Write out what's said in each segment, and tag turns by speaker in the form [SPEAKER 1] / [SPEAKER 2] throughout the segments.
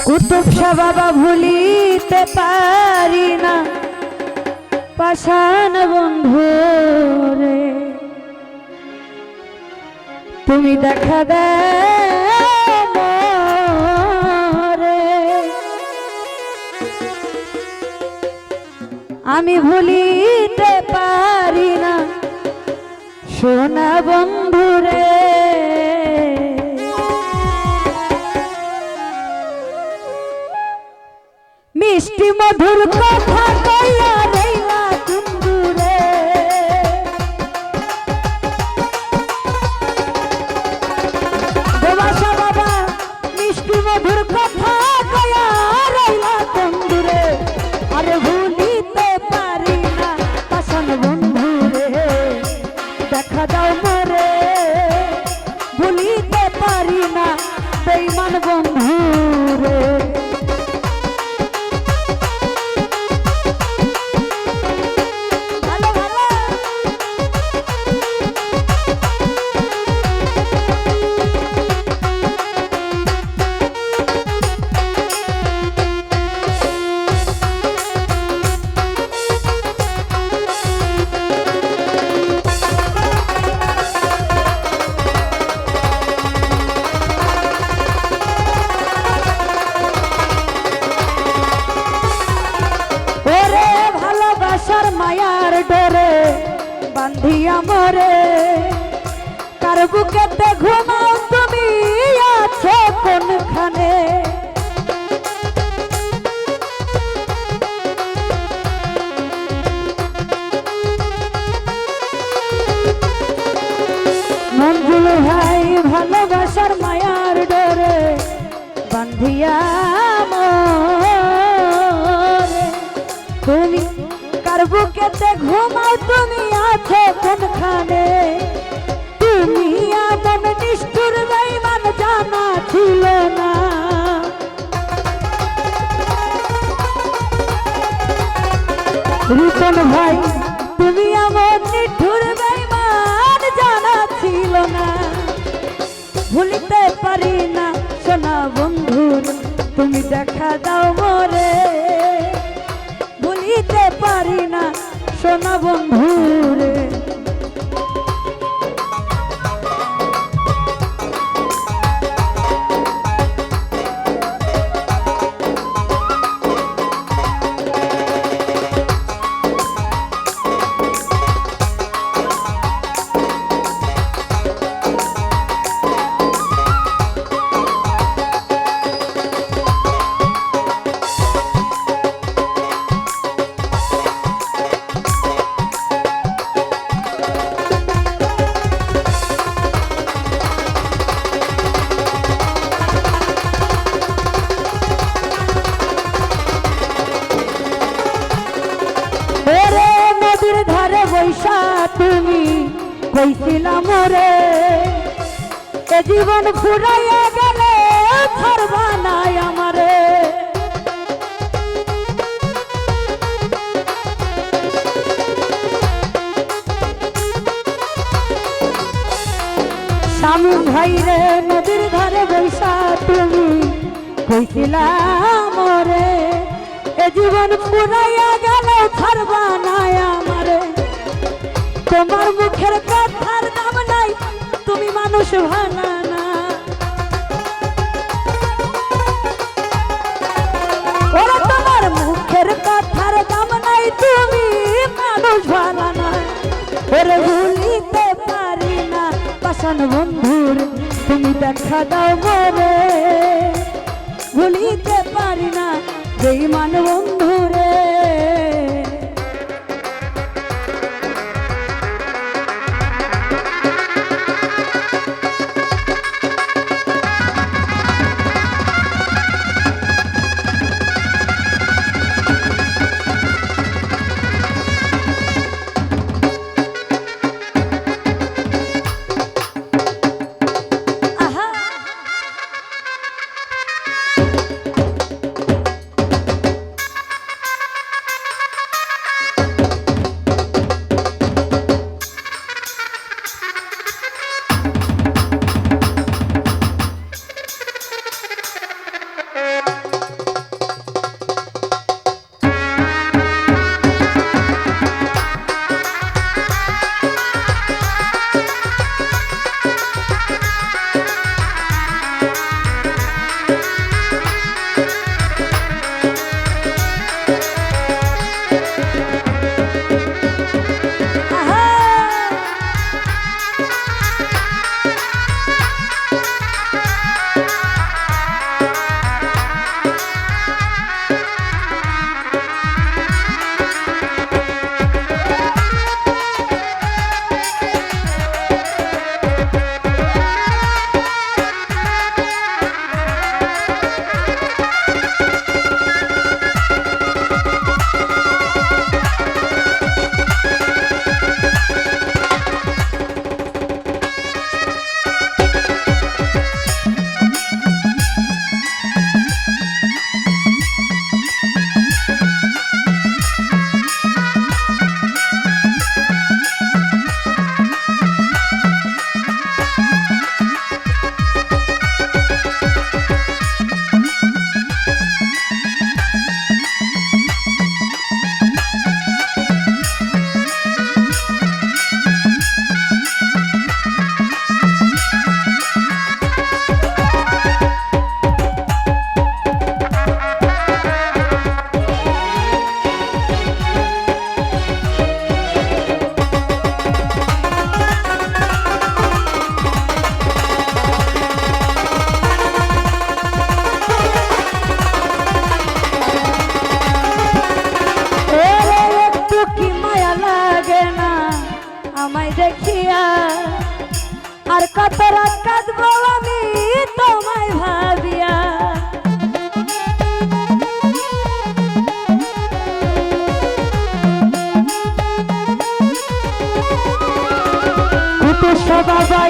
[SPEAKER 1] কুতুব শাহ বাবা ভুলিতে পারি না পাষাণ বন্ধু রে, তুমি দেখা দাও রে, আমি ভুলিতে পারি না সোনা বন্ধু রে। মিষ্টি মধুর কথা কইয়া রইলা তুন্দুরে, দেবাশা বাবা মিষ্টি মধুর কথা কইয়া রইলা তুন্দুরে, আরে ভুলিতে পারি না পাষাণ বন্ধু রে, দেখা দাও মোরে, ভুলিতে পারি না বেঈমান বন্ধু রে। মায়ার ডোরে বান্ধিয়া মরে, কার বুকেতে ঘুমাও তুমি আছো কোনখানে, মঞ্জুল ভাই ভালোবাসার মায়ার ডোরে বান্ধিয়া মরে, তুমি কার বুকেতে ঘুমাও তুমি আছো কোনখানে, তুমি এমন নিষ্ঠুর বেঈমান জানা ছিল না, রিপন ভাই তুমি এমন নিষ্ঠুর বেঈমান জানা ছিল না, ভুলিতে পারি না সোনা বন্ধুর, তুমি দেখা দাও মোরে, ভুলিতে পারি না সোনা বন্ধু রে। তুমি কইছিলাম রে এ জীবন ফুরাইয়া গেলে ছাড়বা নাই আমারে, শামীম ভাই রে নদীর ধারে বৈশা তুমি কইছিলাম রে এ জীবন ফুরাইয়া গেলে ছাড়বা নাই আমারে, তোমার মুখের কথার দাম নাই তুমি মানুষ ভালো না, ওরা তোমার মুখের কথার দাম নাই তুমি মানুষ ভালো না, ওরে ভুলিতে পারি না পাষাণ বন্ধুর, তুমি দেখা দাও মোরে, ভুলিতে পারি না বেঈমান বন্ধু রে।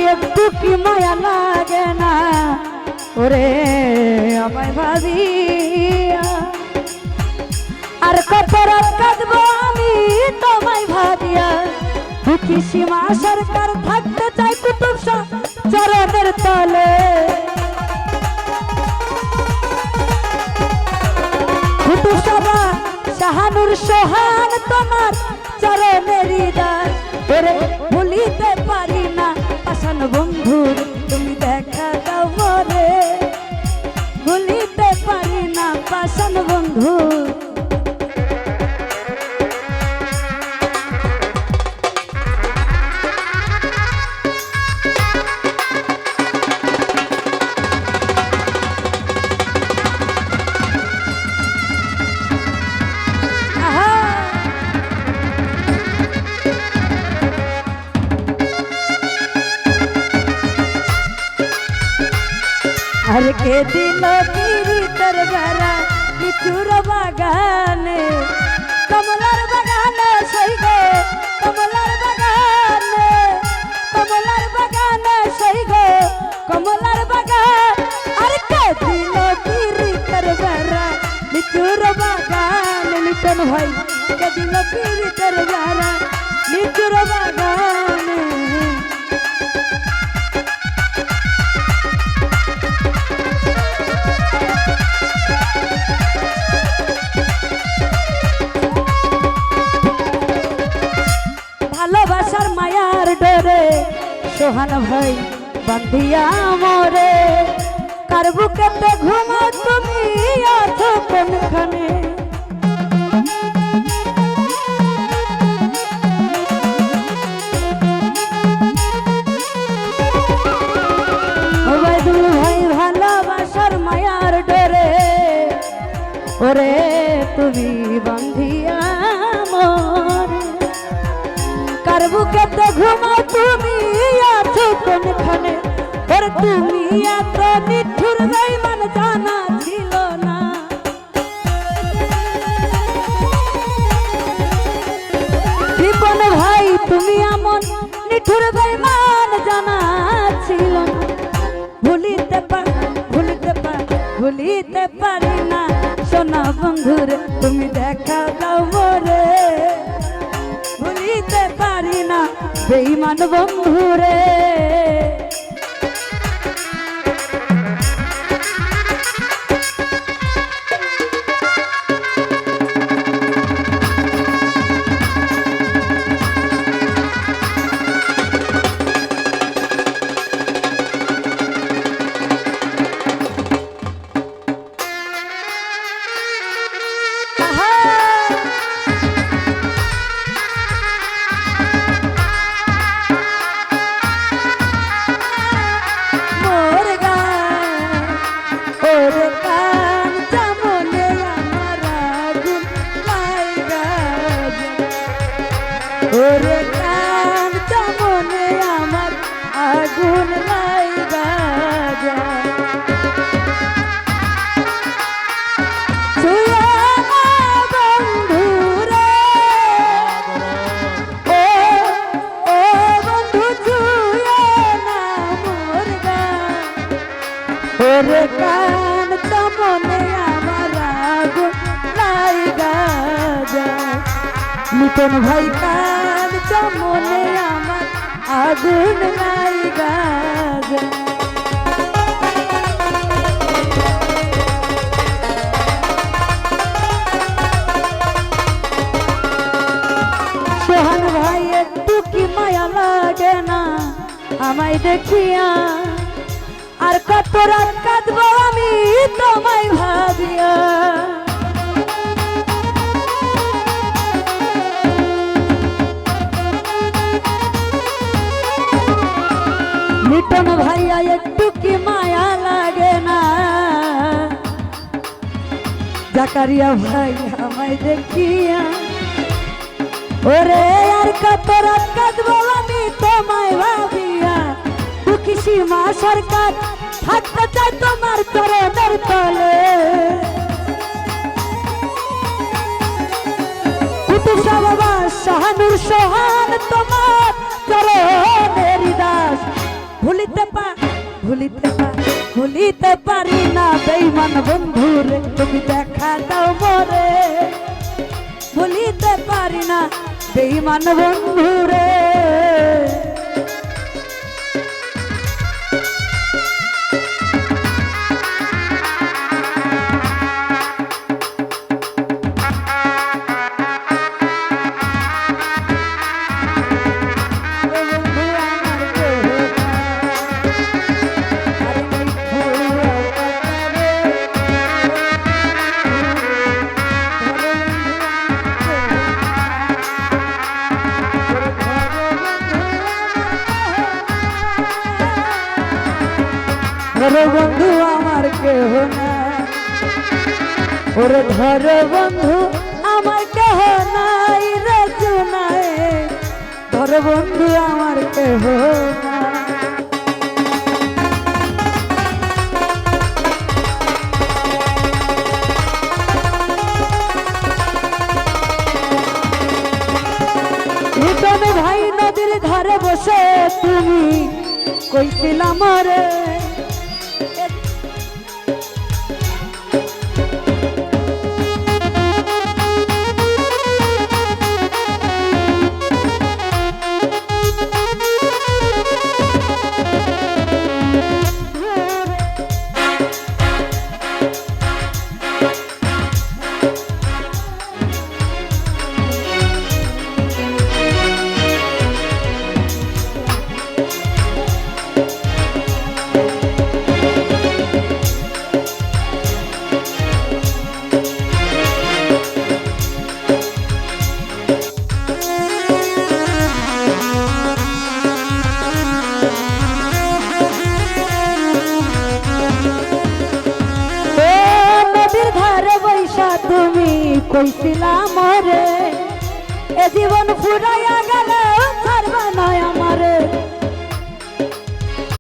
[SPEAKER 1] একটু কি মায়া লাগে না ওরে আমায় ভাবিয়া আর কত রাত কাঁদবো আমি তোমায় ভাবিয়া দুঃখী সীমা সরকার থাকতে চাই কুতুব শাহ চরণের তলে কুতুব শাহ শাহানুর সোহান তোমার চরণের হৃদয় ওরে ভুলিতে পারি না পাষাণ বন্ধুর তুমি দেখা দাও মোরে ভুলিতে পারি না পাষাণ বন্ধু আর কে দিল পীড়িতের বেড়া লিচুর বাগানে কমলার বাগানে সই গো কমলার বাগানে কমলার বাগানে সই গো কমলার বাগান আর কে দিল পীড়িতের বেড়া লিচুর বাগানে লিটন ভাই কে দিল পীড়িতের বেড়া লিচুর বাগানে ভালোবাসার মায়ার ডরে সোহান ভাই বান্ধিয়া মরে কার বুকেতে ঘুমাও তুমি আছো কোনখানে ওবায়দুল ভাই ভালোবাসার মায়ার ডরে ওরে তুমি বান্ধিয়া মরে কার বুকেতে ঘুমাও তুমি আছো কোনখানে ওরে তুমি এত নিঠুর বেঈমান জানা ছিল না জীবন ভাই তুমি এমন নিঠুর বেঈমান জানা ছিল না ভুলিতে পারি না সোনা বন্ধুরে তুমি দেখা দাও মোরে ভুলিতে পারি না বেঈমান বন্ধুরে ওরে কান মনে আমার আগুন লাইগা যায় ছুঁয়ে না বন্ধুরে ও বন্ধু ছুঁয়ে না মোর গান ওরে কান মনে আমার আগুন লাইগা যায় লিটন ভাই কান মনে আমার আগুন লাইগা যায় সোহান ভাই একটু কি মায়া লাগে না আমায় দেখিয়া আর কত রাত কাঁদবো আমি তোমায় ভাবিয়া লিটন ভাইয়া একটু কি মায়া লাগে না জাকারিয়া ভাই আমায় দেখিয়া ওরে আর কত রাত কাঁদবো আমি তোমায় ভাবিয়া দুঃখী সীমা সরকার থাকতে চাই তোমার চরণের তলে কুতুব শাহ বাবা শাহানুর সোহান তোমার চরণের দাস ভুলিতে পারি না বেঈমান বন্ধুরে তুমি দেখা দাও মোরে ভুলিতে পারি না বেঈমান বন্ধুরে ওরে বন্ধু আমার কেহ নাই ওরে ধর বন্ধু আমার কেহ নাই রে জুনাই ধর বন্ধু আমার কেহ নাই লিটনে ভাই নদীর ধারে বসে তুমি কইছিলা মরে তুমি কইছিলা মরে এ জীবন ফুরাইয়া গেলে